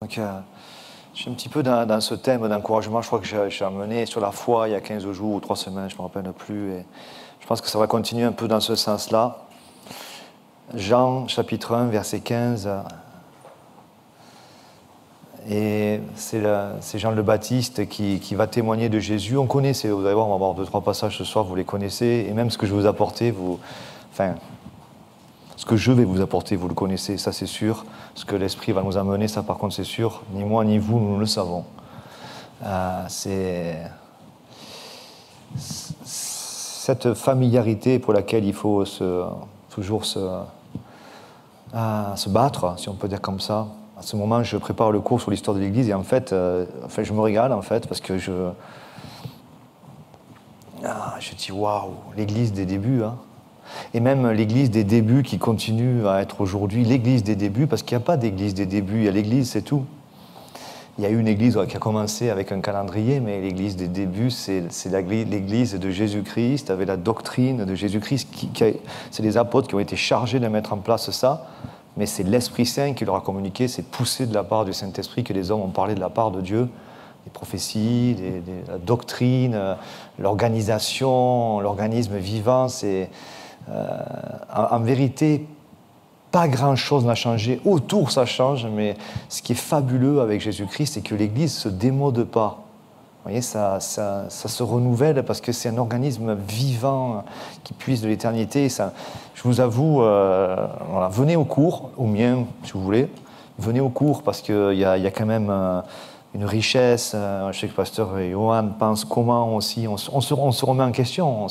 Donc, je suis un petit peu dans ce thème d'encouragement. Je crois que j'ai amené sur la foi il y a 15 jours ou 3 semaines, je ne me rappelle plus. Et je pense que ça va continuer un peu dans ce sens-là. Jean, chapitre 1, verset 15. Et c'est Jean le Baptiste qui va témoigner de Jésus. On connaît, vous allez voir, on va avoir 2-3 passages ce soir, vous les connaissez. Et même ce que je vais vous apporter, ce que je vais vous apporter, vous le connaissez, ça c'est sûr. Ce que l'Esprit va nous amener, ça par contre c'est sûr. Ni moi ni vous, nous le savons. C'est cette familiarité pour laquelle il faut toujours se battre, si on peut dire comme ça. À ce moment, je prépare le cours sur l'histoire de l'Église et en fait, je me régale en fait parce que je dis waouh, l'Église des débuts, hein. Et même l'Église des débuts qui continue à être aujourd'hui l'Église des débuts, parce qu'il n'y a pas d'Église des débuts, il y a l'Église, c'est tout. Il y a eu une Église qui a commencé avec un calendrier, mais l'Église des débuts, c'est l'Église de Jésus-Christ, avec la doctrine de Jésus-Christ. C'est les apôtres qui ont été chargés de mettre en place ça, mais c'est l'Esprit Saint qui leur a communiqué, c'est poussé de la part du Saint-Esprit que les hommes ont parlé de la part de Dieu. Les prophéties, la doctrine, l'organisation, l'organisme vivant, c'est... en vérité, pas grand-chose n'a changé. Autour, ça change, mais ce qui est fabuleux avec Jésus-Christ, c'est que l'Église ne se démode pas. Vous voyez, ça se renouvelle parce que c'est un organisme vivant qui puise de l'éternité. Je vous avoue, voilà, venez au cours, au mien, si vous voulez. Venez au cours parce qu'il y a quand même... une richesse. Je sais que le pasteur Johan pense comment aussi. On se remet en question.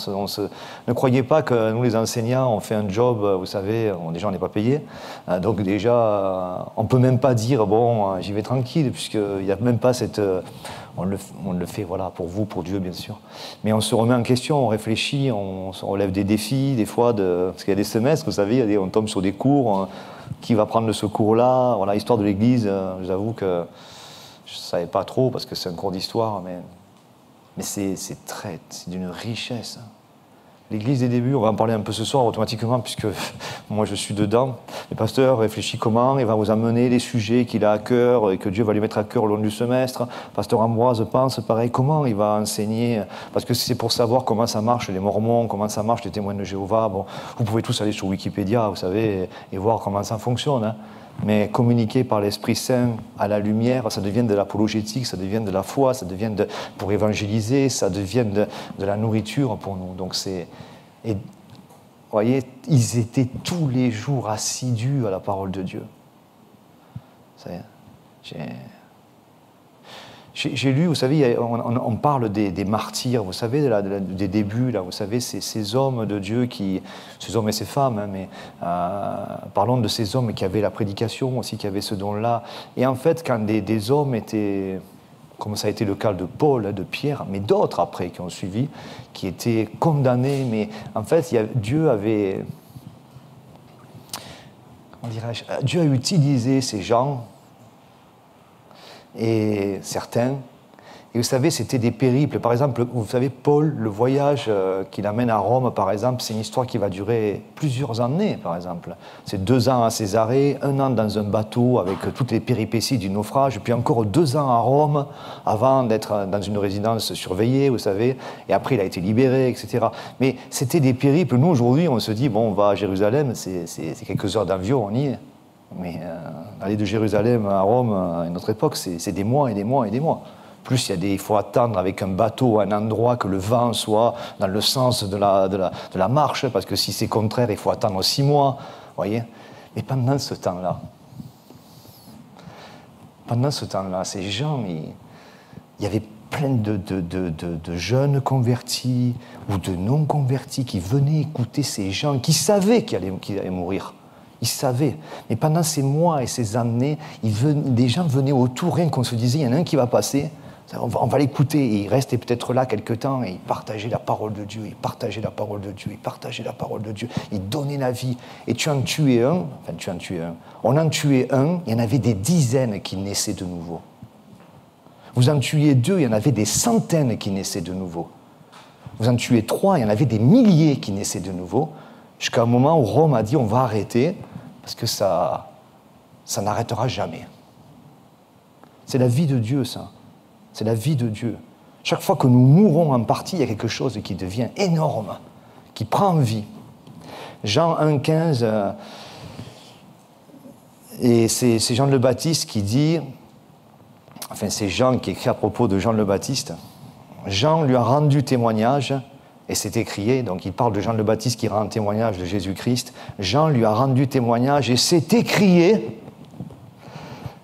Ne croyez pas que nous, les enseignants, on fait un job, vous savez, déjà on n'est pas payé. Donc déjà, on ne peut même pas dire, bon, j'y vais tranquille, puisqu'il n'y a même pas cette... On le fait voilà, pour vous, pour Dieu, bien sûr. Mais on se remet en question, on réfléchit, on relève des défis, des fois, parce qu'il y a des semestres, vous savez, on tombe sur des cours. Qui va prendre ce cours-là? Voilà, histoire de l'Église, je vous avoue que je ne savais pas trop, parce que c'est un cours d'histoire, mais c'est d'une richesse. L'Église des débuts, on va en parler un peu ce soir automatiquement, puisque moi je suis dedans. Le pasteur réfléchit comment, il va vous amener les sujets qu'il a à cœur et que Dieu va lui mettre à cœur au long du semestre. Pasteur Ambroise pense pareil, comment il va enseigner, parce que c'est pour savoir comment ça marche les Mormons, comment ça marche les témoins de Jéhovah. Bon, vous pouvez tous aller sur Wikipédia, vous savez, et voir comment ça fonctionne, hein. Mais communiquer par l'Esprit Saint à la lumière, ça devient de l'apologétique, ça devient de la foi, ça devient pour évangéliser, ça devient de la nourriture pour nous. Donc et vous voyez, ils étaient tous les jours assidus à la parole de Dieu. J'ai lu, vous savez, on parle des martyrs, vous savez, des débuts, là, vous savez, ces hommes de Dieu, ces hommes et ces femmes, hein, mais parlons de ces hommes qui avaient la prédication aussi, qui avaient ce don-là. Et en fait, quand des hommes étaient, comme ça a été le cas de Paul, de Pierre, mais d'autres après qui ont suivi, qui étaient condamnés, mais en fait, Dieu avait, comment dirais-je, Dieu a utilisé ces gens, et certains, et vous savez, c'était des périples. Par exemple, vous savez, Paul, le voyage qu'il amène à Rome, par exemple, c'est une histoire qui va durer plusieurs années, par exemple. C'est 2 ans à Césarée, 1 an dans un bateau avec toutes les péripéties du naufrage, puis encore 2 ans à Rome avant d'être dans une résidence surveillée, vous savez, et après il a été libéré, etc. Mais c'était des périples. Nous, aujourd'hui, on se dit, bon, on va à Jérusalem, c'est quelques heures d'avion, on y est. Mais aller de Jérusalem à Rome à une autre époque, c'est des mois et des mois et des mois. Plus il faut attendre avec un bateau à un endroit que le vent soit dans le sens de la marche, parce que si c'est contraire, il faut attendre 6 mois. Voyez. Mais pendant ce temps-là, ces gens, il y avait plein de jeunes convertis ou de non-convertis qui venaient écouter ces gens, qui savaient qu'ils allaient mourir. Ils savaient. Mais pendant ces mois et ces années, des gens venaient autour, rien qu'on se disait, il y en a un qui va passer, on va l'écouter. Et il restait peut-être là quelque temps et il partageait la parole de Dieu, il partageait la parole de Dieu, il partageait la parole de Dieu, il donnait la vie. Et tu en tuais un, on en tuait un, il y en avait des dizaines qui naissaient de nouveau. Vous en tuiez 2, il y en avait des centaines qui naissaient de nouveau. Vous en tuez 3, il y en avait des milliers qui naissaient de nouveau. Jusqu'à un moment où Rome a dit on va arrêter parce que ça n'arrêtera jamais. C'est la vie de Dieu, ça. C'est la vie de Dieu. Chaque fois que nous mourons en partie, il y a quelque chose qui devient énorme, qui prend vie. Jean 1,15, et c'est Jean le Baptiste qui dit, enfin c'est Jean qui écrit à propos de Jean le Baptiste, Jean lui a rendu témoignage, et c'est écrié, donc il parle de Jean le Baptiste qui rend témoignage de Jésus-Christ, Jean lui a rendu témoignage, et c'est écrié,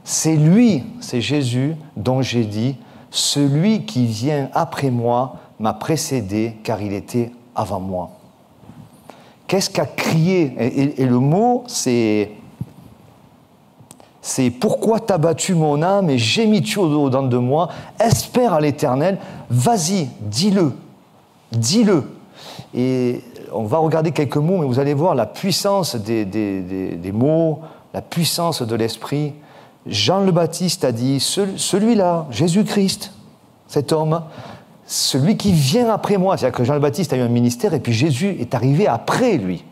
c'est lui, c'est Jésus dont j'ai dit, celui qui vient après moi m'a précédé car il était avant moi. Qu'est-ce qu'a crié ? Et le mot, c'est pourquoi t'as battu mon âme et gémis-tu au-dedans de moi ? Espère à l'Éternel, vas-y, dis-le, dis-le. Et on va regarder quelques mots, mais vous allez voir la puissance des mots, la puissance de l'esprit. Jean le Baptiste a dit, celui-là, Jésus-Christ, cet homme, celui qui vient après moi, c'est-à-dire que Jean le Baptiste a eu un ministère et puis Jésus est arrivé après lui.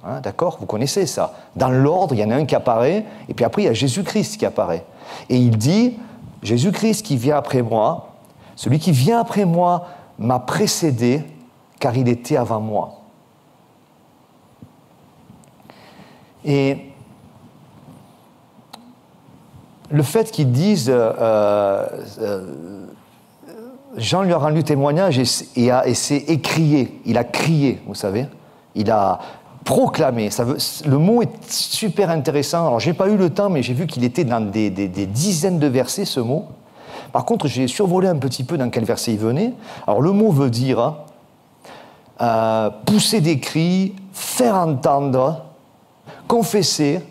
Hein, d'accord ? Vous connaissez ça. Dans l'ordre, il y en a un qui apparaît et puis après il y a Jésus-Christ qui apparaît. Et il dit, Jésus-Christ qui vient après moi, celui qui vient après moi m'a précédé car il était avant moi. Et le fait qu'ils disent Jean lui a rendu témoignage et s'est écrié, il a crié, vous savez, il a proclamé. Le mot est super intéressant. Alors, je n'ai pas eu le temps, mais j'ai vu qu'il était dans des dizaines de versets, ce mot. Par contre, j'ai survolé un petit peu dans quel verset il venait. Alors, le mot veut dire pousser des cris, faire entendre, confesser.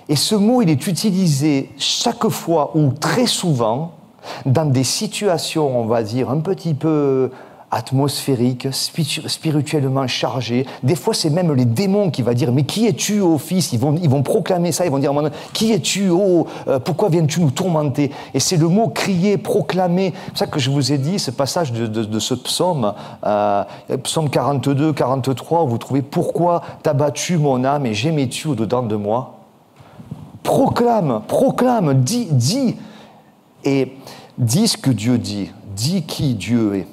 Et ce mot, il est utilisé chaque fois ou très souvent dans des situations, on va dire, un petit peu atmosphériques, spirituellement chargées. Des fois, c'est même les démons qui vont dire « Mais qui es-tu, ô Fils ?» Ils vont proclamer ça, ils vont dire « Qui es-tu, ô pourquoi viens-tu nous tourmenter ?» Et c'est le mot « crier »,« proclamer ». C'est pour ça que je vous ai dit, ce passage de ce psaume, psaume 42, 43, où vous trouvez « Pourquoi t'as battu mon âme et gémis-tu au-dedans de moi ?» Proclame, dis, et dis ce que Dieu dit, dis qui Dieu est.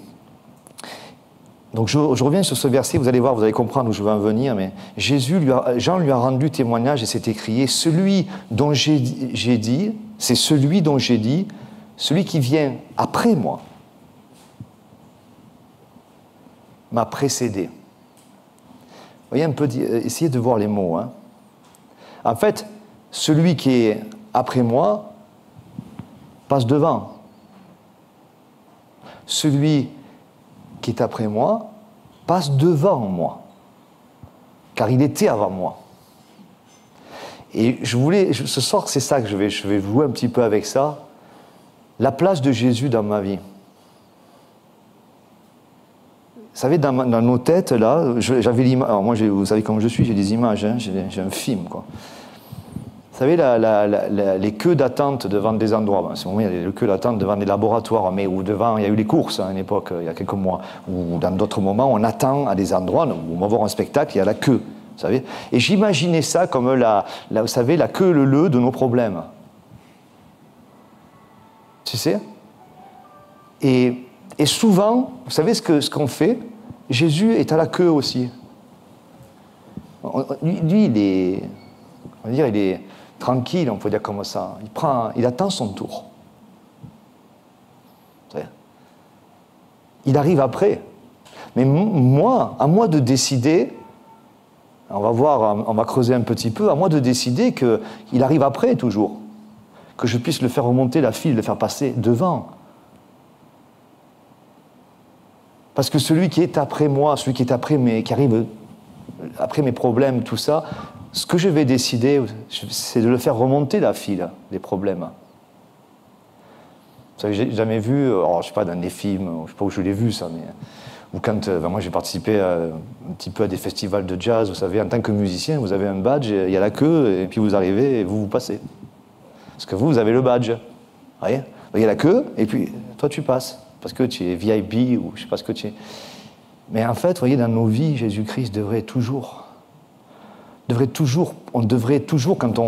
Donc je reviens sur ce verset, vous allez voir, vous allez comprendre où je veux en venir, mais Jean lui a rendu témoignage et s'est écrié, celui dont j'ai dit, c'est celui dont j'ai dit, celui qui vient après moi m'a précédé. Vous voyez un peu, essayez de voir les mots. Hein. En fait, celui qui est après moi passe devant. Celui qui est après moi passe devant moi, car il était avant moi. Et ce soir, c'est ça que je vais jouer un petit peu avec ça, la place de Jésus dans ma vie. Vous savez, dans nos têtes, là, j'avais l'image. Alors moi, vous savez comment je suis, j'ai des images, hein, j'ai un film, quoi. Vous savez, les queues d'attente devant des endroits, en ce moment il y a des queues d'attente devant des laboratoires, mais ou devant, il y a eu les courses à une époque, il y a quelques mois, ou dans d'autres moments, on attend à des endroits, où on va voir un spectacle, il y a la queue, vous savez. Et j'imaginais ça comme vous savez, la queue, le de nos problèmes. Tu sais ? Et souvent, vous savez ce qu'on fait ? Jésus est à la queue aussi. Lui il est, on va dire, il est tranquille, on peut dire comme ça. Il attend son tour. Il arrive après. Mais moi, à moi de décider, on va voir, on va creuser un petit peu, à moi de décider qu'il arrive après toujours. Que je puisse le faire remonter la file, le faire passer devant. Parce que celui qui est après moi, celui qui est qui arrive après mes problèmes, tout ça, ce que je vais décider, c'est de le faire remonter la file des problèmes. Vous savez, j'ai jamais vu, alors, je ne sais pas, dans des films, je ne sais pas où je l'ai vu ça, mais ou quand moi j'ai participé un petit peu à des festivals de jazz, vous savez, en tant que musicien, vous avez un badge, il y a la queue, et puis vous arrivez et vous passez. Parce que vous avez le badge. Vous voyez ? Il y a la queue, et puis toi tu passes, parce que tu es VIP, ou je ne sais pas ce que tu es. Mais en fait, vous voyez, dans nos vies, Jésus-Christ devrait toujours on devrait toujours, quand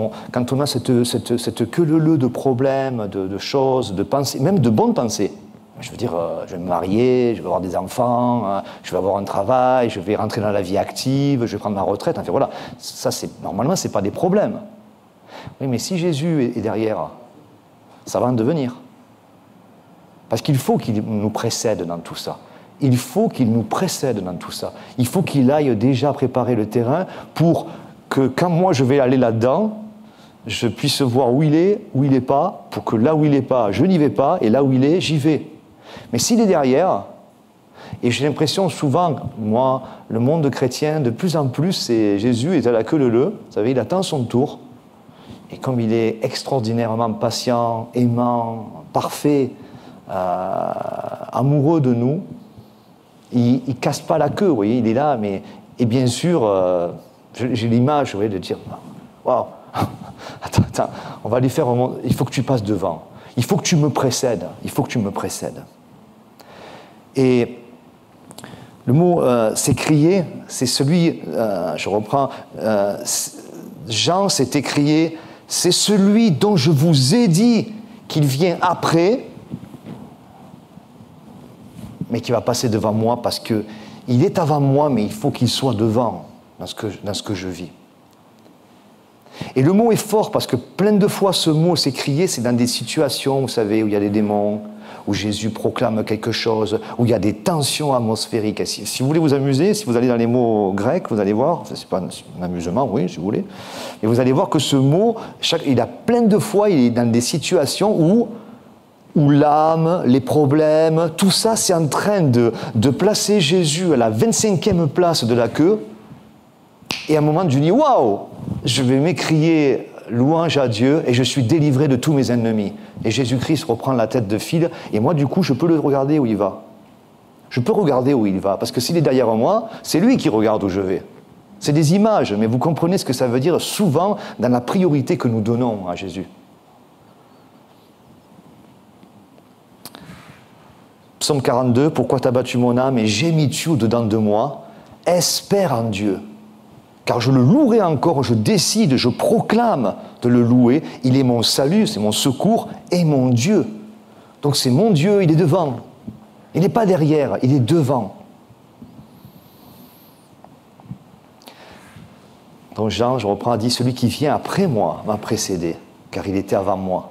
on a cette queue-leu-leu de problèmes, de choses, de pensées, même de bonnes pensées, je veux dire, je vais me marier, je vais avoir des enfants, je vais avoir un travail, je vais rentrer dans la vie active, je vais prendre ma retraite, enfin voilà, ça normalement ce n'est pas des problèmes. Oui, mais si Jésus est derrière, ça va en devenir. Parce qu'il faut qu'il nous précède dans tout ça. Il faut qu'il nous précède dans tout ça. Il faut qu'il aille déjà préparer le terrain pour que quand moi je vais aller là-dedans, je puisse voir où il est pas, pour que là où il n'est pas, je n'y vais pas, et là où il est, j'y vais. Mais s'il est derrière, et j'ai l'impression souvent, moi, le monde chrétien, de plus en plus, c'est Jésus est à la queue leu-leu, vous savez, il attend son tour, et comme il est extraordinairement patient, aimant, parfait, amoureux de nous, il ne casse pas la queue, vous voyez, il est là, mais, et bien sûr, j'ai l'image, vous voyez, de dire, waouh, attends, on va lui faire un monde, il faut que tu passes devant, il faut que tu me précèdes, Et le mot s'écrier, c'est celui, je reprends, Jean s'est écrié, c'est celui dont je vous ai dit qu'il vient après, mais qui va passer devant moi parce qu'il est avant moi, mais il faut qu'il soit devant dans ce que je vis. Et le mot est fort parce que plein de fois ce mot s'écrier, c'est dans des situations, vous savez, où il y a des démons, où Jésus proclame quelque chose, où il y a des tensions atmosphériques. Si vous voulez vous amuser, si vous allez dans les mots grecs, vous allez voir, c'est pas un amusement, oui, si vous voulez, et vous allez voir que ce mot, il a plein de fois, il est dans des situations où l'âme, les problèmes, tout ça, c'est en train de placer Jésus à la 25e place de la queue, et à un moment, tu dis, waouh, je vais m'écrier louange à Dieu et je suis délivré de tous mes ennemis. Et Jésus-Christ reprend la tête de file et moi, du coup, je peux le regarder où il va. Je peux regarder où il va parce que s'il est derrière moi, c'est lui qui regarde où je vais. C'est des images, mais vous comprenez ce que ça veut dire souvent dans la priorité que nous donnons à Jésus. Psaume 42, pourquoi t'as battu mon âme et gémis-tu au-dedans de moi? Espère en Dieu. Car je le louerai encore, je décide, je proclame de le louer. Il est mon salut, c'est mon secours et mon Dieu. Donc c'est mon Dieu, il est devant. Il n'est pas derrière, il est devant. Donc Jean, je reprends, dit, celui qui vient après moi m'a précédé, car il était avant moi.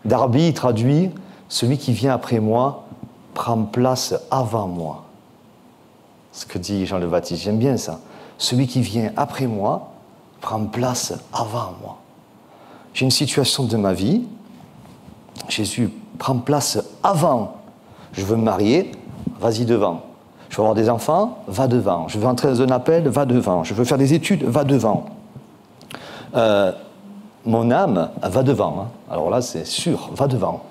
Darby traduit, celui qui vient après moi prend place avant moi. Ce que dit Jean le Baptiste, j'aime bien ça. Celui qui vient après moi prend place avant moi. J'ai une situation de ma vie, Jésus prend place avant. Je veux me marier, vas-y devant. Je veux avoir des enfants, va devant. Je veux entrer dans un appel, va devant. Je veux faire des études, va devant. Mon âme, va devant. Alors là, c'est sûr, va devant.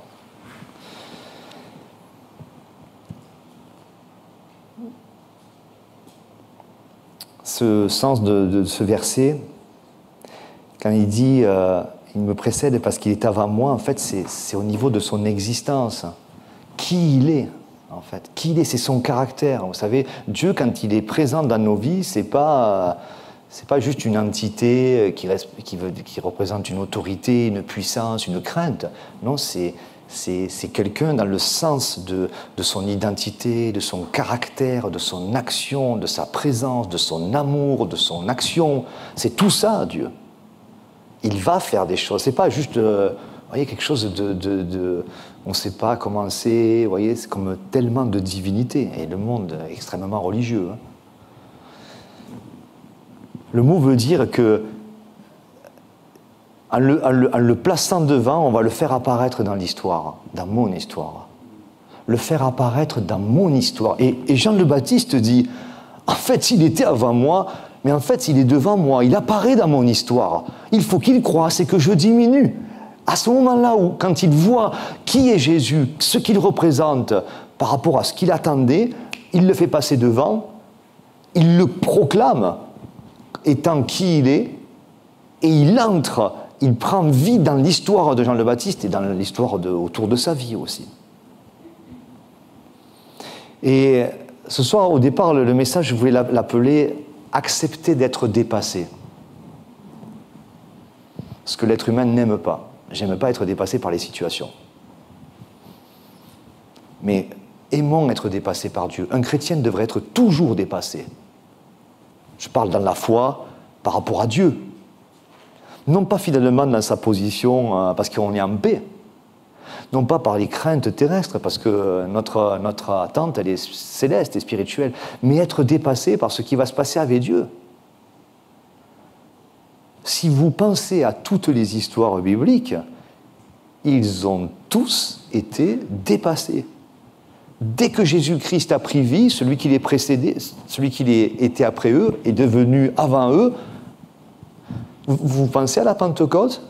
Ce sens de ce verset, quand il dit il me précède parce qu'il est avant moi, en fait, c'est au niveau de son existence. Qui il est, en fait. Qui il est, c'est son caractère. Vous savez, Dieu, quand il est présent dans nos vies, c'est pas juste une entité qui représente une autorité, une puissance, une crainte. Non, c'est quelqu'un dans le sens de son identité, de son caractère, de son action, de sa présence, de son amour, de son action. C'est tout ça, Dieu. Il va faire des choses. C'est pas juste, voyez, quelque chose on ne sait pas comment c'est. Vous voyez, c'est comme tellement de divinité. Et le monde est extrêmement religieux. Le mot veut dire que en le plaçant devant, on va le faire apparaître dans l'histoire, dans mon histoire. Le faire apparaître dans mon histoire. Et Jean le Baptiste dit, en fait, il était avant moi, mais en fait, il est devant moi, il apparaît dans mon histoire. Il faut qu'il croisse et que je diminue. À ce moment-là où, quand il voit qui est Jésus, ce qu'il représente par rapport à ce qu'il attendait, il le fait passer devant, il le proclame étant qui il est, et il entre, il prend vie dans l'histoire de Jean le Baptiste et dans l'histoire autour de sa vie aussi. Et Ce soir, au départ, le message, je voulais l'appeler « Accepter d'être dépassé ». Ce que l'être humain n'aime pas. J'aime pas être dépassé par les situations. Mais aimons être dépassé par Dieu. Un chrétien devrait être toujours dépassé. Je parle dans la foi par rapport à Dieu. Non pas fidèlement dans sa position parce qu'on est en paix. Non pas par les craintes terrestres, parce que notre attente, elle est céleste et spirituelle, mais être dépassé par ce qui va se passer avec Dieu. Si vous pensez à toutes les histoires bibliques, ils ont tous été dépassés. Dès que Jésus-Christ a pris vie, celui qui les précédait, celui qui était après eux, est devenu avant eux. Vous pensez à la Pentecôte?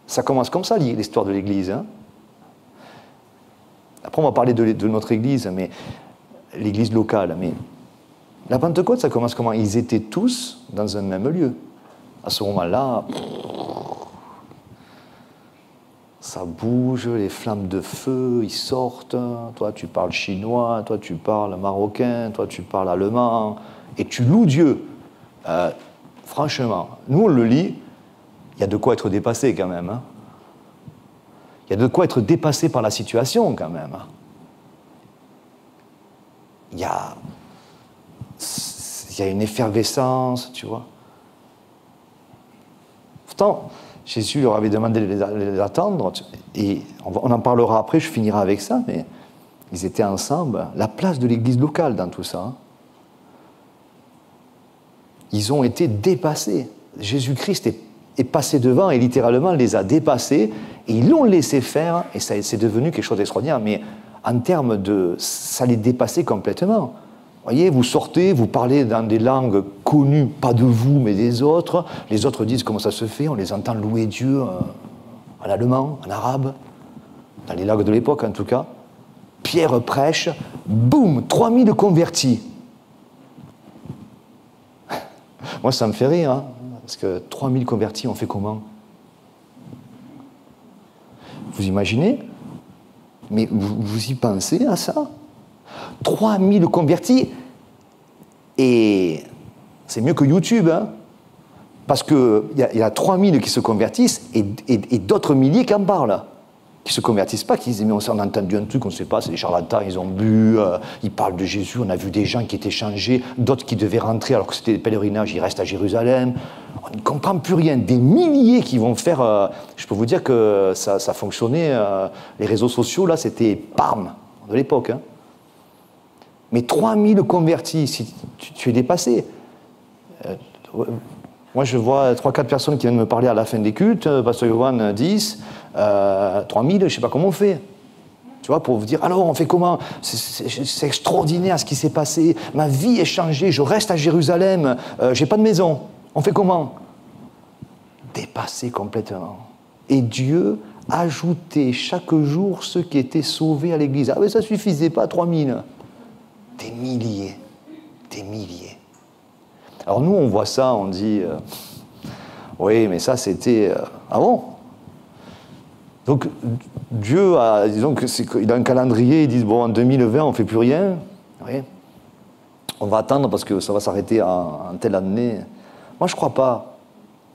Ça commence comme ça, l'histoire de l'Église, hein? Après, on va parler de notre Église, mais l'Église locale. Mais la Pentecôte, ça commence comment? Ils étaient tous dans un même lieu. À ce moment-là, ça bouge, les flammes de feu, ils sortent. Toi, tu parles chinois, toi, tu parles marocain, toi, tu parles allemand. Et tu loues Dieu. Franchement, nous, on le lit, il y a de quoi être dépassé quand même, hein. Il y a de quoi être dépassé par la situation, quand même. Il y a une effervescence, tu vois. Pourtant, Jésus leur avait demandé de les attendre, et on en parlera après, je finirai avec ça, mais ils étaient ensemble. La place de l'Église locale dans tout ça. Hein. Ils ont été dépassés. Jésus-Christ est passé devant et littéralement les a dépassés, et ils l'ont laissé faire, et c'est devenu quelque chose d'extraordinaire, mais en termes de... ça les dépassait complètement. Vous voyez, vous sortez, vous parlez dans des langues connues, pas de vous, mais des autres, les autres disent comment ça se fait, on les entend louer Dieu en allemand, en arabe, dans les langues de l'époque en tout cas. Pierre prêche, boum, 3000 convertis. Moi ça me fait rire, hein, parce que 3000 convertis, on fait comment? Vous imaginez? Mais vous y pensez à ça? 3000 convertis, et c'est mieux que YouTube, hein, parce qu'il y a 3000 qui se convertissent et d'autres milliers qui en parlent, qui ne se convertissent pas, qui disent mais on a entendu un truc, on ne sait pas, c'est des charlatans, ils ont bu, ils parlent de Jésus, on a vu des gens qui étaient changés, d'autres qui devaient rentrer alors que c'était des pèlerinages, ils restent à Jérusalem. On ne comprend plus rien. Des milliers qui vont faire... je peux vous dire que ça fonctionnait, les réseaux sociaux, là, c'était PAM, de l'époque. Hein. Mais 3000 convertis, si tu es dépassé. Moi, je vois 3-4 personnes qui viennent me parler à la fin des cultes, Pasteur Yohan 10, 3000, je ne sais pas comment on fait. Tu vois, pour vous dire, alors on fait comment? C'est extraordinaire ce qui s'est passé, ma vie est changée, je reste à Jérusalem, j'ai pas de maison. On fait comment? Dépassé complètement. Et Dieu ajoutait chaque jour ceux qui étaient sauvés à l'Église. Ah mais ça ne suffisait pas, 3000. Des milliers. Des milliers. Alors nous, on voit ça, on dit, oui, mais ça c'était... ah bon? Donc Dieu a, disons qu'il a un calendrier, ils disent, bon, en 2020, on ne fait plus rien. Oui. On va attendre parce que ça va s'arrêter en telle année. Moi, je ne crois pas.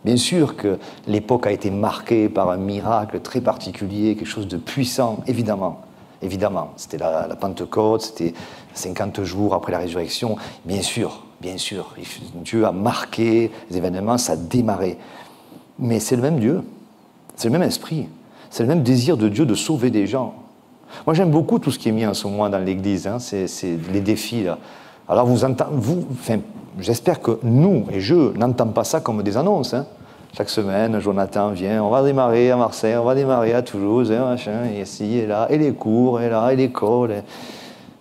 Bien sûr que l'époque a été marquée par un miracle très particulier, quelque chose de puissant, évidemment. Évidemment, c'était la Pentecôte, c'était 50 jours après la résurrection. Bien sûr, Dieu a marqué les événements, ça a démarré. Mais c'est le même Dieu, c'est le même esprit, c'est le même désir de Dieu de sauver des gens. Moi, j'aime beaucoup tout ce qui est mis en ce moment dans l'Église, hein, c'est les défis, là. Alors, j'espère que nous, et je, n'entendons pas ça comme des annonces. Hein. Chaque semaine, Jonathan vient, on va démarrer à Marseille, on va démarrer à Toulouse, et machin, et ici, et là, et les cours, et là, et l'école.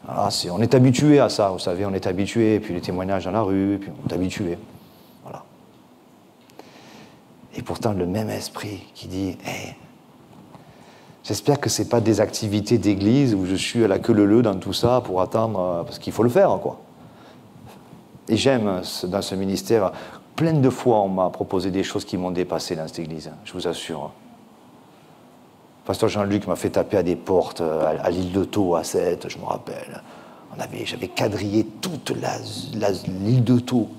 Alors, on est habitué à ça, vous savez, on est habitué, et puis les témoignages dans la rue, et puis on est habitué. Voilà. Et pourtant, le même esprit qui dit, hey, j'espère que ce n'est pas des activités d'église où je suis à la queue leu dans tout ça pour attendre, parce qu'il faut le faire, quoi. Et j'aime, dans ce ministère, plein de fois, on m'a proposé des choses qui m'ont dépassé dans cette église, je vous assure. Pasteur Jean-Luc m'a fait taper à des portes, à l'île de Thau, à Sète, je me rappelle. J'avais quadrillé toute l'île de Thau.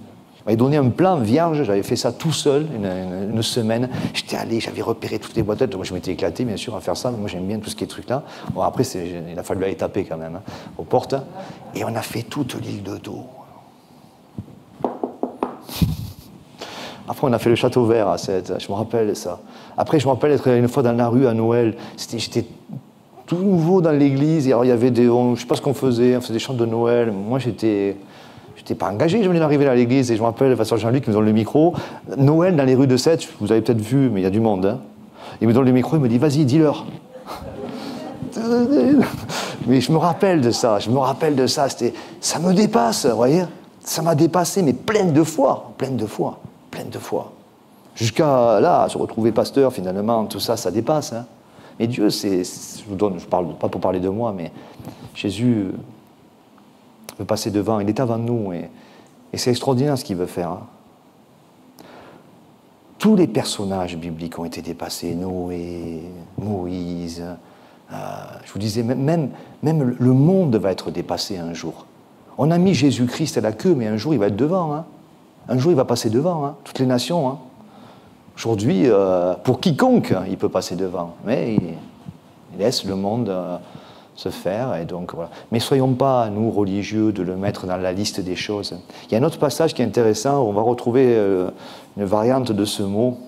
On m'avait donné un plan vierge, j'avais fait ça tout seul, une semaine. J'étais allé, j'avais repéré toutes les boîtes. Moi, je m'étais éclaté, bien sûr, à faire ça. Mais moi, j'aime bien tout ce qui est trucs là. Bon, après, il a fallu aller taper quand même, hein, aux portes. Et on a fait toute l'île de Thau. Après, on a fait le château vert à Sète. Je me rappelle ça. Après, je me rappelle être une fois dans la rue à Noël. J'étais tout nouveau dans l'église. Et alors, il y avait je ne sais pas ce qu'on faisait. On faisait des chants de Noël. Moi, j'étais pas engagé, je venais d'arriver à l'église et je me rappelle, le pasteur Jean-Luc qui me donne le micro. Noël dans les rues de Sète, vous avez peut-être vu, mais il y a du monde. Hein. Il me donne le micro, il me dit, vas-y, dis-leur. Mais je me rappelle de ça, ça me dépasse, vous voyez. Ça m'a dépassé, mais plein de fois. Jusqu'à là, se retrouver pasteur, finalement, tout ça, ça dépasse. Hein. Mais Dieu, je parle pas pour parler de moi, mais Jésus veut passer devant, il est avant nous, et c'est extraordinaire ce qu'il veut faire. Hein. Tous les personnages bibliques ont été dépassés, Noé, Moïse, je vous disais, même le monde va être dépassé un jour. On a mis Jésus-Christ à la queue, mais un jour il va être devant. Hein. Un jour il va passer devant, hein. Toutes les nations. Hein. Aujourd'hui, pour quiconque, il peut passer devant, mais il laisse le monde se faire, et donc voilà. Mais soyons pas, nous, religieux, de le mettre dans la liste des choses. Il y a un autre passage qui est intéressant, où on va retrouver une variante de ce mot.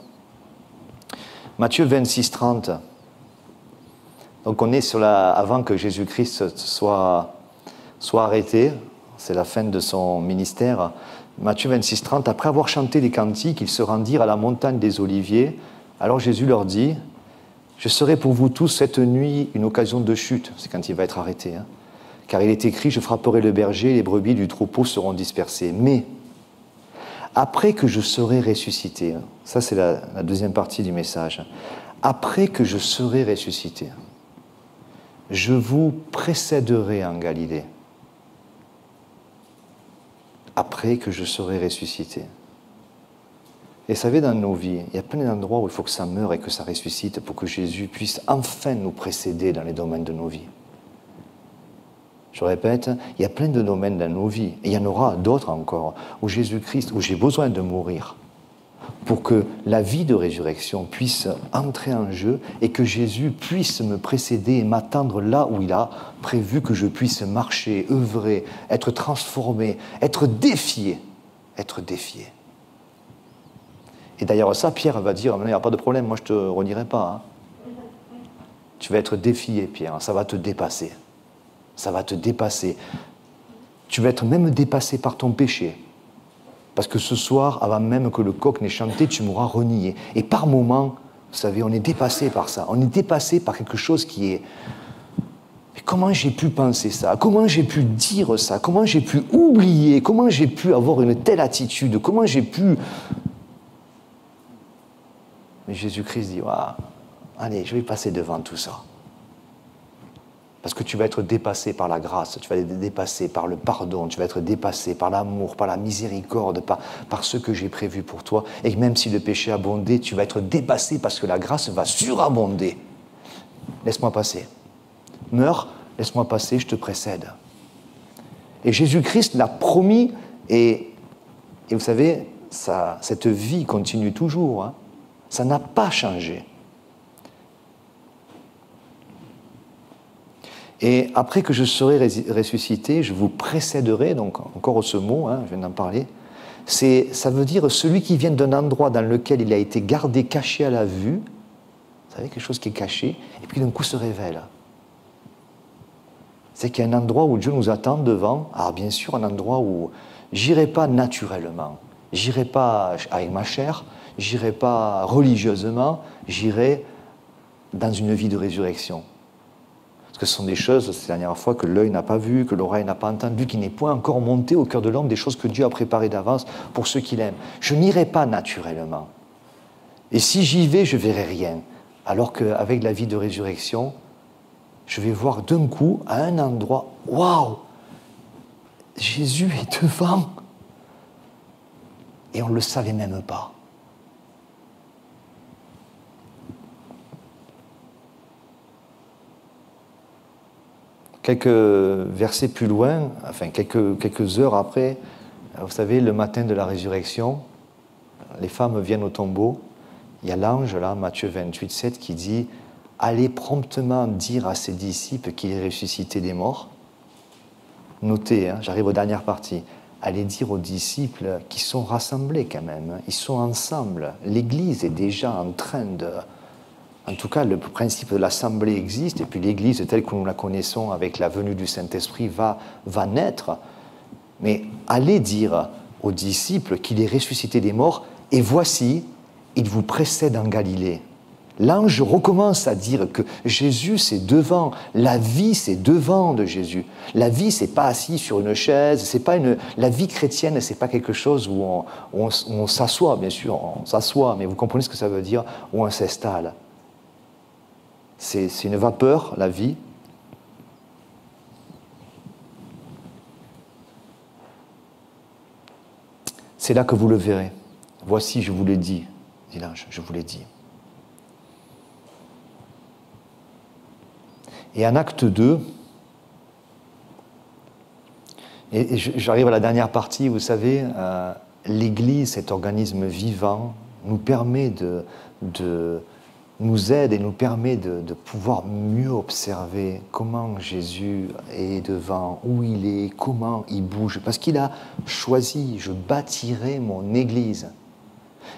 Matthieu 26, 30. Donc on est avant que Jésus-Christ soit arrêté, c'est la fin de son ministère. Matthieu 26, 30, après avoir chanté les cantiques, ils se rendirent à la montagne des Oliviers. Alors Jésus leur dit, je serai pour vous tous cette nuit une occasion de chute. C'est quand il va être arrêté. Hein. Car il est écrit, je frapperai le berger, les brebis du troupeau seront dispersées. Mais, après que je serai ressuscité, hein, ça c'est la deuxième partie du message, après que je serai ressuscité, je vous précéderai en Galilée. Après que je serai ressuscité. Et vous savez, dans nos vies, il y a plein d'endroits où il faut que ça meure et que ça ressuscite pour que Jésus puisse enfin nous précéder dans les domaines de nos vies. Je répète, il y a plein de domaines dans nos vies, et il y en aura d'autres encore, où Jésus-Christ, où j'ai besoin de mourir, pour que la vie de résurrection puisse entrer en jeu et que Jésus puisse me précéder et m'attendre là où il a prévu que je puisse marcher, œuvrer, être transformé, être défié. Et d'ailleurs, ça, Pierre va dire, il n'y a pas de problème, moi je ne te renierai pas. Hein. Tu vas être défié, Pierre, ça va te dépasser. Ça va te dépasser. Tu vas être même dépassé par ton péché. Parce que ce soir, avant même que le coq n'ait chanté, tu m'auras renié. Et par moments, vous savez, on est dépassé par ça. On est dépassé par quelque chose qui est... Mais comment j'ai pu penser ça? Comment j'ai pu dire ça? Comment j'ai pu oublier? Comment j'ai pu avoir une telle attitude? Comment j'ai pu... Mais Jésus-Christ dit, allez, je vais passer devant tout ça. Parce que tu vas être dépassé par la grâce, tu vas être dépassé par le pardon, tu vas être dépassé par l'amour, par la miséricorde, par ce que j'ai prévu pour toi. Et même si le péché abondait, tu vas être dépassé parce que la grâce va surabonder. Laisse-moi passer. Meurs, laisse-moi passer, je te précède. Et Jésus-Christ l'a promis, et vous savez, cette vie continue toujours. Hein. Ça n'a pas changé. Et après que je serai ressuscité, je vous précéderai, donc encore ce mot, hein, je viens d'en parler, ça veut dire celui qui vient d'un endroit dans lequel il a été gardé, caché à la vue, vous savez, quelque chose qui est caché, et puis d'un coup se révèle. C'est qu'il y a un endroit où Dieu nous attend devant, alors bien sûr un endroit où j'irai pas naturellement, j'irai pas avec ma chair, j'irai pas religieusement, j'irai dans une vie de résurrection. Parce que ce sont des choses, c'est la dernière fois, que l'œil n'a pas vu, que l'oreille n'a pas entendu, qui n'est point encore monté au cœur de l'homme, des choses que Dieu a préparées d'avance pour ceux qui l'aiment. Je n'irai pas naturellement. Et si j'y vais, je ne verrai rien. Alors qu'avec la vie de résurrection, je vais voir d'un coup, à un endroit, waouh, Jésus est devant. Et on ne le savait même pas. quelques versets plus loin, enfin quelques heures après, vous savez, le matin de la résurrection, les femmes viennent au tombeau. Il y a l'ange, là, Matthieu 28, 7, qui dit « Allez promptement dire à ses disciples qu'il est ressuscité des morts. » Notez, hein, j'arrive aux dernières parties. Allez dire aux disciples qui sont rassemblés quand même. Hein, ils sont ensemble. L'Église est déjà en train de... En tout cas, le principe de l'assemblée existe, et puis l'Église telle que nous la connaissons avec la venue du Saint-Esprit va naître. Mais allez dire aux disciples qu'il est ressuscité des morts, et voici, il vous précède en Galilée. L'ange recommence à dire que Jésus, c'est devant. La vie, c'est devant de Jésus. La vie, c'est pas assis sur une chaise. C'est pas la vie chrétienne, c'est pas quelque chose où on s'assoit, bien sûr, on s'assoit, mais vous comprenez ce que ça veut dire, où on s'installe. C'est une vapeur, la vie. C'est là que vous le verrez. Voici, je vous l'ai dit, dit l'ange, je vous l'ai dit. Et en acte 2, et j'arrive à la dernière partie, vous savez, l'Église, cet organisme vivant, nous permet nous aide et nous permet de pouvoir mieux observer comment Jésus est devant, où il est, comment il bouge, parce qu'il a choisi, je bâtirai mon Église.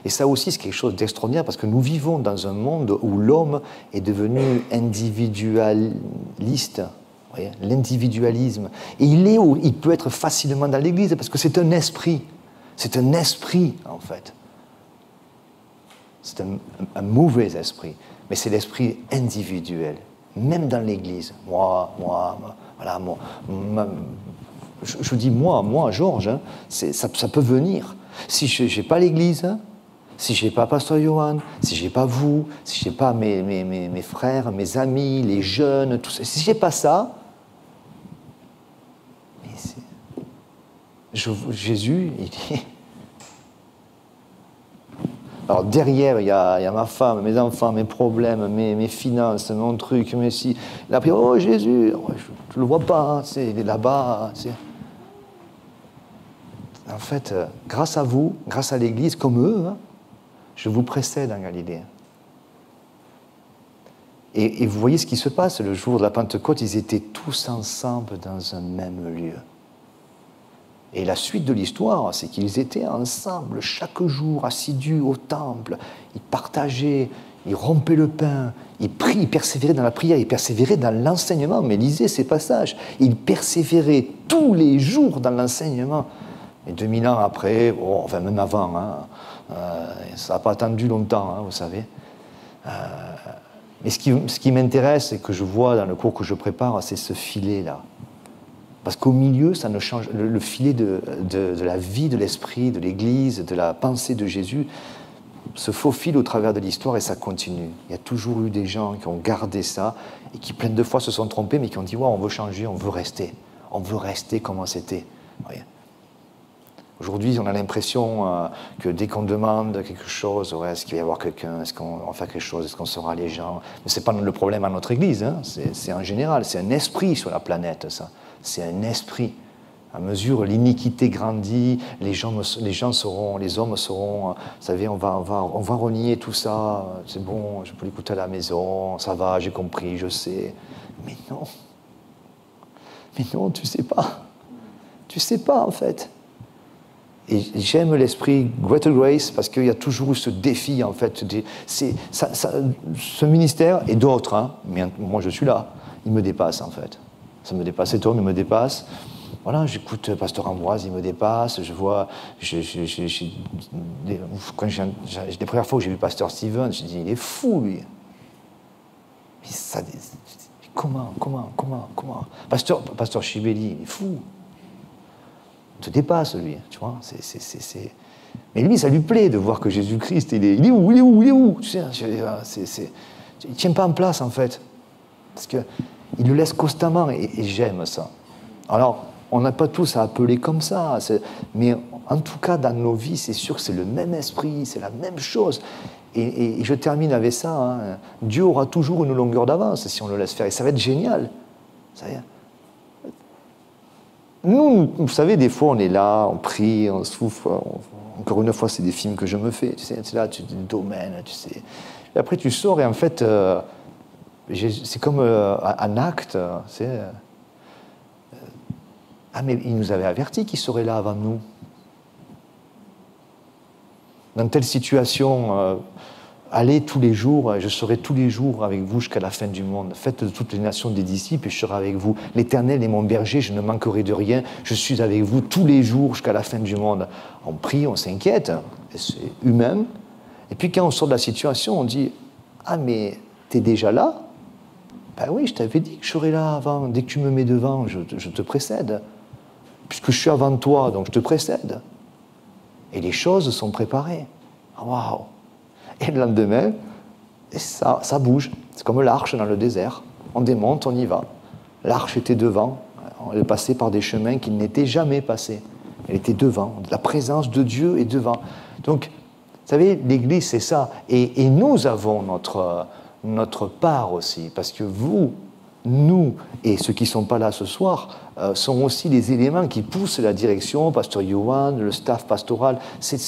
Et ça aussi, c'est quelque chose d'extraordinaire, parce que nous vivons dans un monde où l'homme est devenu individualiste, l'individualisme. Et il peut être facilement dans l'Église, parce que c'est un esprit, en fait. C'est un mauvais esprit, mais c'est l'esprit individuel, même dans l'Église. Moi, je dis moi, Georges, hein, ça peut venir. Si je n'ai pas l'Église, hein, si je n'ai pas Pasteur Johan, si je n'ai pas vous, si je n'ai pas mes frères, mes amis, les jeunes, tout ça, si je n'ai pas ça, Jésus, il dit... Alors derrière, il y a ma femme, mes enfants, mes problèmes, mes finances, mon truc, mais si... Là, après, oh Jésus, je ne le vois pas, hein, il est là-bas. En fait, grâce à vous, grâce à l'Église, comme eux, hein, je vous précède en Galilée. Et vous voyez ce qui se passe le jour de la Pentecôte, ils étaient tous ensemble dans un même lieu. Et la suite de l'histoire, c'est qu'ils étaient ensemble chaque jour, assidus au temple. Ils partageaient, ils rompaient le pain, ils prient, ils persévéraient dans la prière, ils persévéraient dans l'enseignement. Mais lisez ces passages. Ils persévéraient tous les jours dans l'enseignement. Et 2000 ans après, enfin même avant, hein, ça n'a pas attendu longtemps, hein, vous savez. Mais ce qui m'intéresse et que je vois dans le cours que je prépare, c'est ce filet-là. Parce qu'au milieu, ça ne change, le filet de la vie de l'esprit, de l'Église, de la pensée de Jésus, se faufile au travers de l'histoire et ça continue. Il y a toujours eu des gens qui ont gardé ça et qui plein de fois se sont trompés, mais qui ont dit ouais, on veut changer, on veut rester comme c'était. Aujourd'hui, on a l'impression que dès qu'on demande quelque chose, ouais, est-ce qu'il va y avoir quelqu'un, est-ce qu'on va faire quelque chose, est-ce qu'on saura les gens. Mais ce n'est pas le problème à notre Église, hein. C'est en général, c'est un esprit sur la planète, ça. C'est un esprit. À mesure l'iniquité grandit, les hommes seront, vous savez, on va renier tout ça, c'est bon, je peux l'écouter à la maison, ça va, j'ai compris, je sais. Mais non, tu sais pas en fait. Et j'aime l'esprit Greater Grace parce qu'il y a toujours eu ce défi en fait. Ce ministère et d'autres, hein, mais moi je suis là, il me dépasse en fait. Ça me dépasse, cet homme, il me dépasse. Voilà, j'écoute Pasteur Ambroise, il me dépasse. Je vois, les premières fois que j'ai vu Pasteur Steven, je dis, il est fou, lui. Mais ça, comment Pasteur Chibeli, il est fou. Il te dépasse, lui, tu vois. Mais lui, ça lui plaît de voir que Jésus-Christ, il est où tu sais, il ne tient pas en place, en fait. Parce que il le laisse constamment et j'aime ça. Alors, on n'a pas tous à appeler comme ça, mais en tout cas, dans nos vies, c'est sûr que c'est le même esprit, c'est la même chose. Et je termine avec ça. Hein. Dieu aura toujours une longueur d'avance si on le laisse faire. Et ça va être génial. Nous, vous savez, des fois, on est là, on prie, on souffre. Encore une fois, c'est des films que je me fais. Tu sais, c'est là, tu dis le domaine, tu sais. Et après, tu sors et en fait, c'est comme un acte. Ah, mais il nous avait averti qu'il serait là avant nous. Dans telle situation, allez tous les jours, je serai tous les jours avec vous jusqu'à la fin du monde. Faites de toutes les nations des disciples et je serai avec vous. L'Éternel est mon berger, je ne manquerai de rien. Je suis avec vous tous les jours jusqu'à la fin du monde. On prie, on s'inquiète, c'est humain. Et puis quand on sort de la situation, on dit « Ah, mais t'es déjà là ?» Ben oui, je t'avais dit que je serais là avant. Dès que tu me mets devant, je te précède. Puisque je suis avant toi, donc je te précède. Et les choses sont préparées. Waouh! Et le lendemain, ça bouge. C'est comme l'arche dans le désert. On démonte, on y va. L'arche était devant. Elle passait par des chemins qui n'étaient jamais passés. Elle était devant. La présence de Dieu est devant. Donc, vous savez, l'Église, c'est ça. Et nous avons notre part aussi. Parce que vous, nous et ceux qui ne sont pas là ce soir sont aussi les éléments qui poussent la direction, Pasteur Johan, le staff pastoral. Ça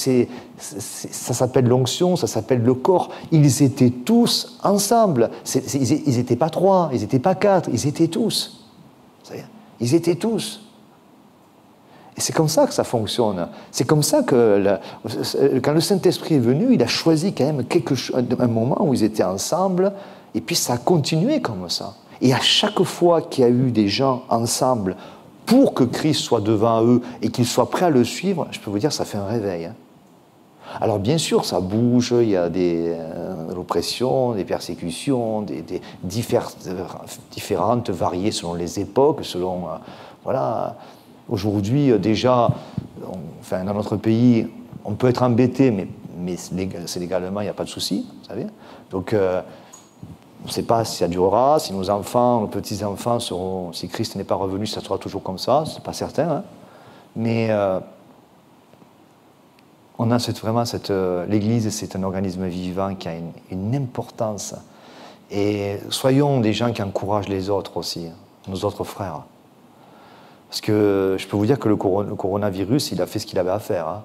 s'appelle l'onction, ça s'appelle le corps. Ils étaient tous ensemble. Ils n'étaient pas 3, ils n'étaient pas 4, ils étaient tous. Ils étaient tous. Et c'est comme ça que ça fonctionne. C'est comme ça que, quand le Saint-Esprit est venu, il a choisi quand même un moment où ils étaient ensemble, et puis ça a continué comme ça. Et à chaque fois qu'il y a eu des gens ensemble pour que Christ soit devant eux et qu'ils soient prêts à le suivre, je peux vous dire, ça fait un réveil. Alors bien sûr, ça bouge, il y a des oppressions, des persécutions, des différentes, variées selon les époques, selon... voilà. Aujourd'hui, déjà, dans notre pays, on peut être embêté, mais c'est légalement, il n'y a pas de souci, vous savez. Donc... on ne sait pas si ça durera, si nos enfants, nos petits-enfants seront, si Christ n'est pas revenu, ça sera toujours comme ça, ce n'est pas certain. Hein. Mais on a vraiment l'Église, c'est un organisme vivant qui a une importance. Et soyons des gens qui encouragent les autres aussi, nos autres frères. Parce que je peux vous dire que le coronavirus, il a fait ce qu'il avait à faire. Hein.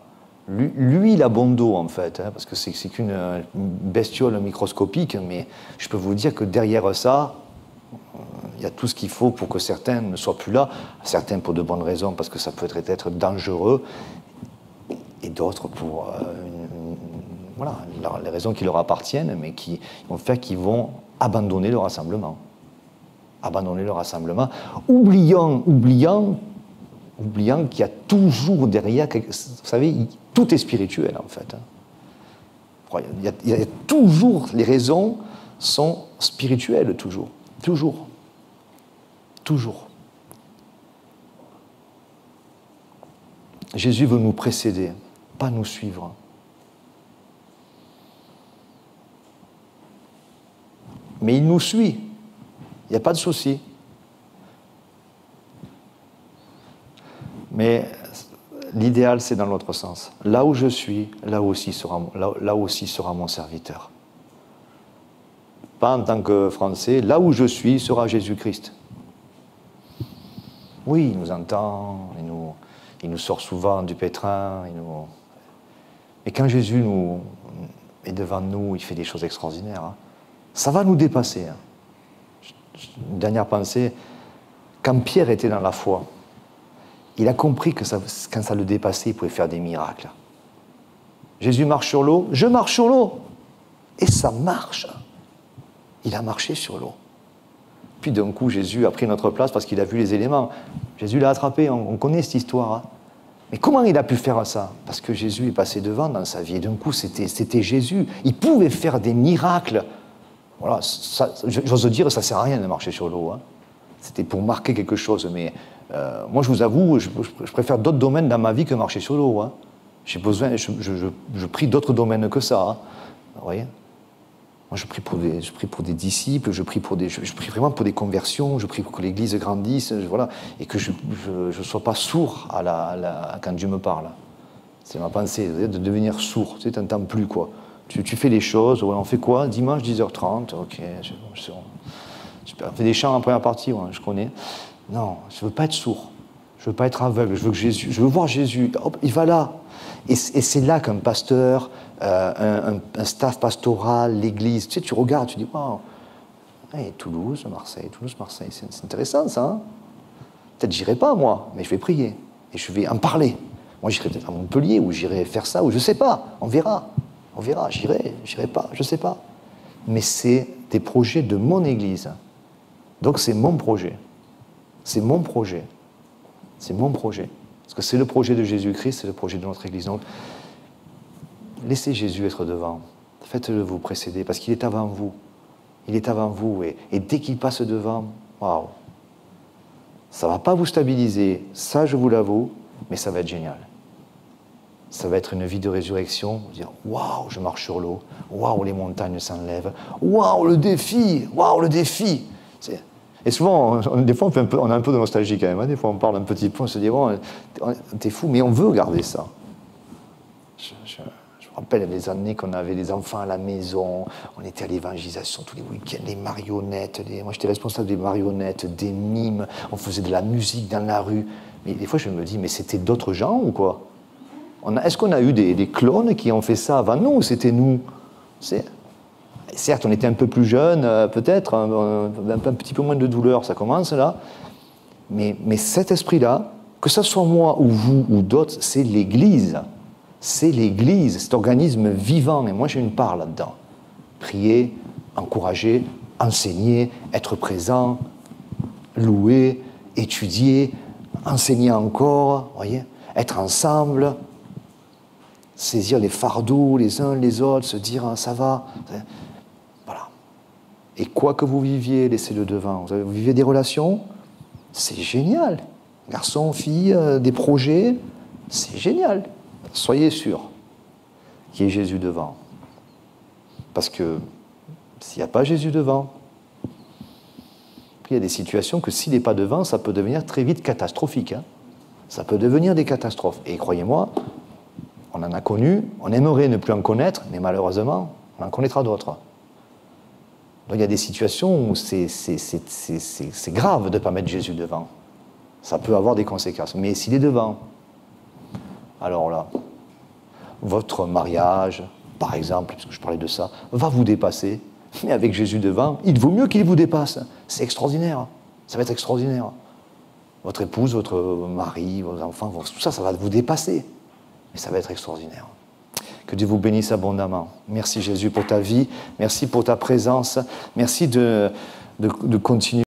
Lui, il a bon dos, en fait, hein, parce que c'est qu'une bestiole microscopique, mais je peux vous dire que derrière ça, il y a tout ce qu'il faut pour que certains ne soient plus là, certains pour de bonnes raisons, parce que ça peut être dangereux, et d'autres pour voilà, les raisons qui leur appartiennent, mais qui vont faire qu'ils vont abandonner le rassemblement. Abandonner le rassemblement, oubliant qu'il y a toujours derrière, vous savez, tout est spirituel en fait. Il y a toujours, les raisons sont spirituelles, toujours. Jésus veut nous précéder, pas nous suivre. Mais il nous suit, il n'y a pas de souci. Mais l'idéal, c'est dans l'autre sens. Là où je suis, là aussi sera mon serviteur. Pas en tant que Français, là où je suis sera Jésus-Christ. Oui, il nous entend, il nous sort souvent du pétrin. Mais quand Jésus est devant nous, il fait des choses extraordinaires. Hein. Ça va nous dépasser. Hein. Une dernière pensée, quand Pierre était dans la foi, il a compris que quand ça le dépassait, il pouvait faire des miracles. Jésus marche sur l'eau, je marche sur l'eau. Et ça marche. Il a marché sur l'eau. Puis d'un coup, Jésus a pris notre place parce qu'il a vu les éléments. Jésus l'a attrapé, on connaît cette histoire. Hein. Mais comment il a pu faire ça? Parce que Jésus est passé devant dans sa vie. Et d'un coup, c'était Jésus. Il pouvait faire des miracles. Voilà, j'ose dire, ça ne sert à rien de marcher sur l'eau. Hein. C'était pour marquer quelque chose, mais moi, je vous avoue, je préfère d'autres domaines dans ma vie que marcher sur l'eau. Hein. J'ai besoin, je prie d'autres domaines que ça. Hein. Vous voyez? Moi, je prie pour des disciples, je prie vraiment pour des conversions, je prie pour que l'Église grandisse, voilà, et que je ne sois pas sourd quand Dieu me parle. C'est ma pensée, de devenir sourd, tu n'entends plus, quoi. Tu fais les choses, ouais, on fait quoi? Dimanche, 10h30, ok, super. On fait des chants en première partie, ouais, je connais. Non, je ne veux pas être sourd. Je veux pas être aveugle, je veux voir Jésus. Hop, il va là. Et c'est là qu'un pasteur, un staff pastoral, l'église, tu sais, tu regardes, tu dis, waouh, hey, Toulouse, Marseille, c'est intéressant ça. Hein, peut-être j'irai pas moi, mais je vais prier et je vais en parler. Moi j'irai peut-être à Montpellier ou j'irai faire ça, ou je sais pas, on verra, j'irai pas, je sais pas. Mais c'est des projets de mon église. Donc c'est mon projet. C'est mon projet. C'est mon projet. Parce que c'est le projet de Jésus-Christ, c'est le projet de notre Église. Donc, laissez Jésus être devant. Faites-le vous précéder, parce qu'il est avant vous. Il est avant vous. Et dès qu'il passe devant, waouh, ça ne va pas vous stabiliser, ça je vous l'avoue, mais ça va être génial. Ça va être une vie de résurrection. Vous dire, waouh, je marche sur l'eau. Waouh, les montagnes s'enlèvent. Waouh, le défi. Waouh, le défi. Et souvent, des fois, on a un peu de nostalgie quand même. Hein. Des fois, on parle un petit peu, on se dit, bon, t'es fou, mais on veut garder ça. Je me rappelle les années qu'on avait des enfants à la maison, on était à l'évangélisation tous les week-ends, les marionnettes, moi j'étais responsable des marionnettes, des mimes, on faisait de la musique dans la rue. Mais des fois, je me dis, mais c'était d'autres gens ou quoi? Est-ce qu'on a eu des clones qui ont fait ça avant nous ou c'était nous? Certes, on était un peu plus jeunes, peut-être, un petit peu moins de douleur, ça commence là. Mais cet esprit-là, que ce soit moi ou vous ou d'autres, c'est l'Église. C'est l'Église, cet organisme vivant. Et moi, j'ai une part là-dedans. Prier, encourager, enseigner, être présent, louer, étudier, enseigner encore, voyez, être ensemble, saisir les fardeaux les uns les autres, se dire ah, ça va. Voilà. Et quoi que vous viviez, laissez-le devant. Vous vivez des relations, c'est génial. Garçon, fille, des projets, c'est génial. Soyez sûr qu'il y ait Jésus devant. Parce que s'il n'y a pas Jésus devant, il y a des situations que s'il n'est pas devant, ça peut devenir très vite catastrophique. Hein. Ça peut devenir des catastrophes. Et croyez-moi, on en a connu, on aimerait ne plus en connaître, mais malheureusement, on en connaîtra d'autres. Donc il y a des situations où c'est grave de ne pas mettre Jésus devant. Ça peut avoir des conséquences. Mais s'il est devant, alors là, votre mariage, par exemple, puisque je parlais de ça, va vous dépasser. Mais avec Jésus devant, il vaut mieux qu'il vous dépasse. C'est extraordinaire. Ça va être extraordinaire. Votre épouse, votre mari, vos enfants, tout ça, ça va vous dépasser. Mais ça va être extraordinaire. Que Dieu vous bénisse abondamment. Merci Jésus pour ta vie. Merci pour ta présence. Merci de continuer.